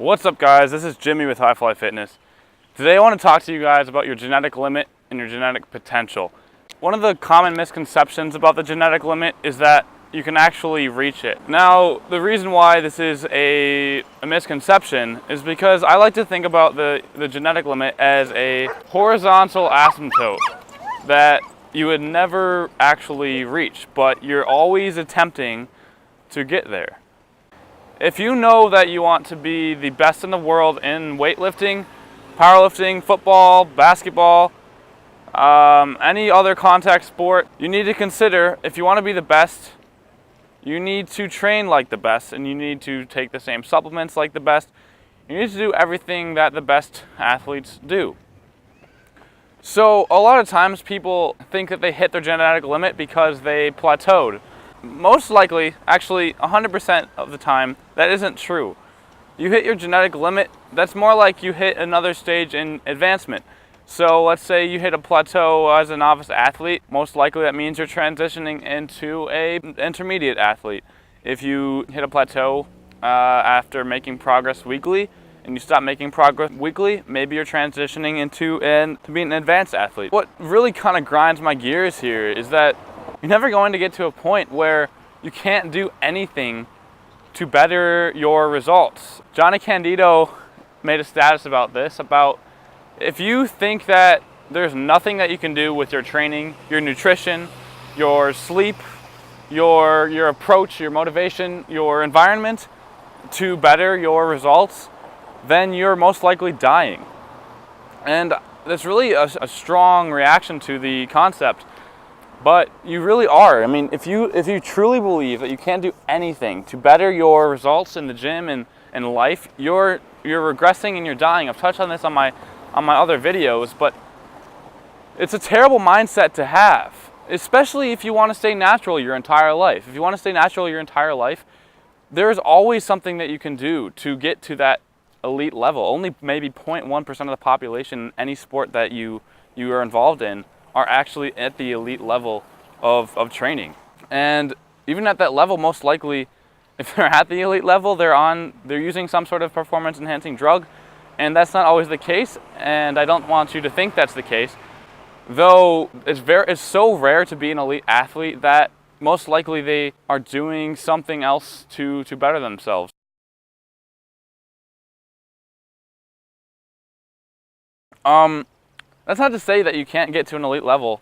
What's up, guys? This is Jimmy with Hifly Fitness. Today I want to talk to you guys about your genetic limit and your genetic potential. One of the common misconceptions about the genetic limit is that you can actually reach it. Now, the reason why this is a misconception is because I like to think about the genetic limit as a horizontal asymptote that you would never actually reach, but you're always attempting to get there. If you know that you want to be the best in the world in weightlifting, powerlifting, football, basketball, any other contact sport, you need to consider if you want to be the best, you need to train like the best and you need to take the same supplements like the best. You need to do everything that the best athletes do. So a lot of times people think that they hit their genetic limit because they plateaued. Most likely, actually 100% of the time, that isn't true. You hit your genetic limit, that's more like you hit another stage in advancement. So let's say you hit a plateau as a novice athlete, most likely that means you're transitioning into an intermediate athlete. If you hit a plateau after making progress weekly, and you stop making progress weekly, maybe you're transitioning into to be an advanced athlete. What really kind of grinds my gears here is that you're never going to get to a point where you can't do anything to better your results. Johnny Candido made a status about this, about if you think that there's nothing that you can do with your training, your nutrition, your sleep, your approach, your motivation, your environment to better your results, then you're most likely dying. And that's really a strong reaction to the concept. But you really are. I mean, if you truly believe that you can't do anything to better your results in the gym and in life, you're regressing and you're dying. I've touched on this on my other videos, but it's a terrible mindset to have, especially if you want to stay natural your entire life. If you want to stay natural your entire life, there's always something that you can do to get to that elite level. Only maybe 0.1% of the population in any sport that you are involved in are actually at the elite level of training. And even at that level, most likely, if they're at the elite level, they're using some sort of performance enhancing drug, and that's not always the case, and I don't want you to think that's the case. Though it's so rare to be an elite athlete that most likely they are doing something else to better themselves. That's not to say that you can't get to an elite level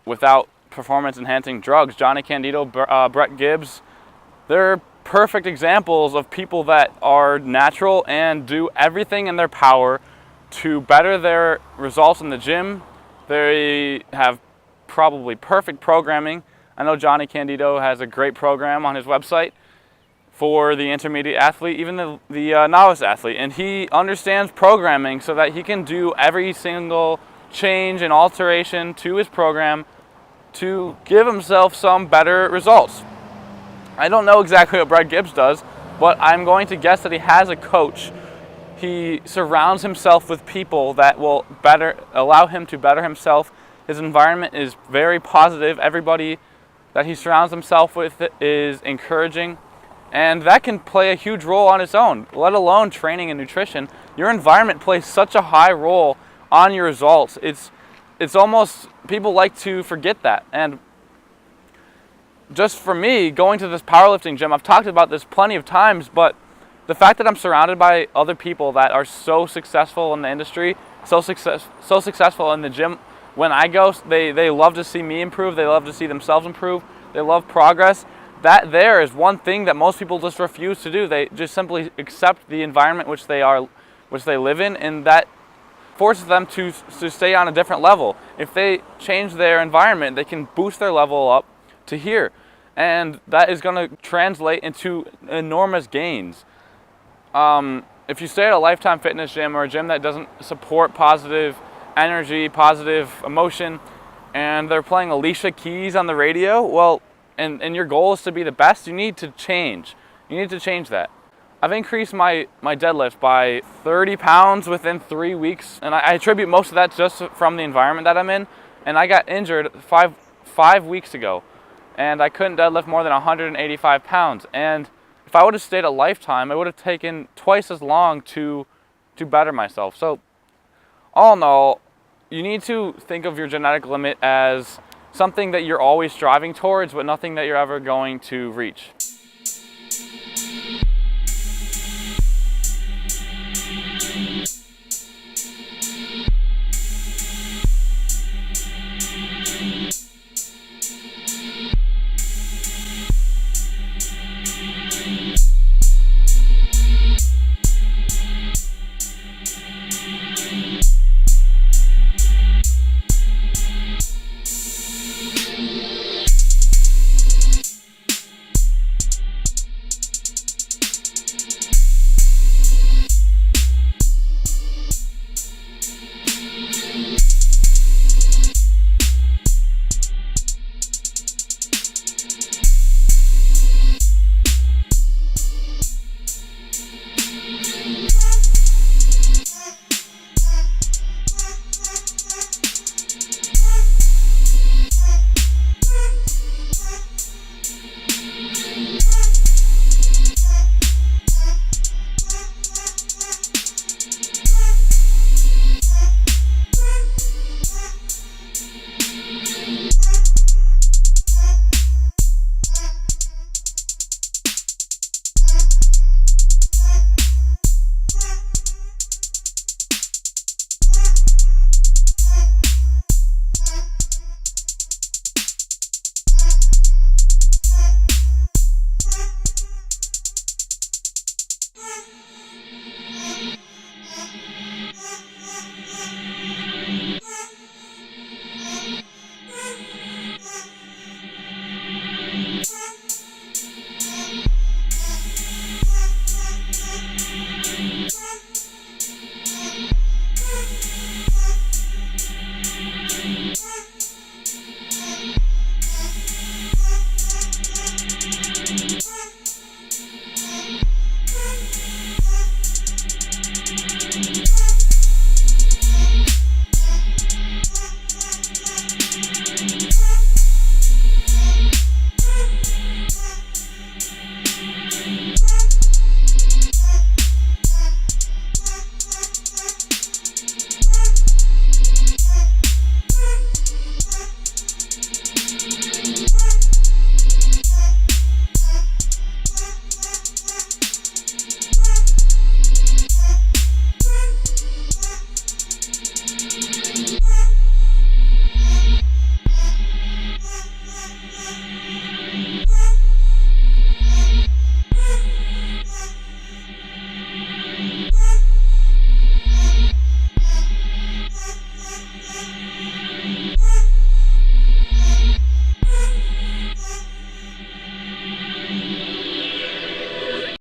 without performance-enhancing drugs. Johnny Candido, Brett Gibbs, they're perfect examples of people that are natural and do everything in their power to better their results in the gym. They have probably perfect programming. I know Johnny Candido has a great program on his website for the intermediate athlete, even the novice athlete. And he understands programming so that he can do every single change and alteration to his program to give himself some better results. I don't know exactly what Brett Gibbs does, but I'm going to guess that he has a coach. He surrounds himself with people that will allow him to better himself. His environment is very positive. Everybody that he surrounds himself with is encouraging. And that can play a huge role on its own, let alone training and nutrition. Your environment plays such a high role on your results. It's almost, people like to forget that. And just for me, going to this powerlifting gym, I've talked about this plenty of times, but the fact that I'm surrounded by other people that are so successful in the industry, so successful in the gym, when I go, they love to see me improve, they love to see themselves improve, they love progress. That there is one thing that most people just refuse to do. They just simply accept the environment which they live in, and that forces them to stay on a different level. If they change their environment, they can boost their level up to here, and that is going to translate into enormous gains. If you stay at a Lifetime Fitness gym or a gym that doesn't support positive energy, positive emotion, and they're playing Alicia Keys on the radio, well, and your goal is to be the best, you need to change. You need to change that. I've increased my deadlift by 30 pounds within 3 weeks, and I attribute most of that just from the environment that I'm in. And I got injured five weeks ago, and I couldn't deadlift more than 185 pounds. And if I would have stayed a lifetime, it would have taken twice as long to better myself. So all in all, you need to think of your genetic limit as something that you're always striving towards, but nothing that you're ever going to reach.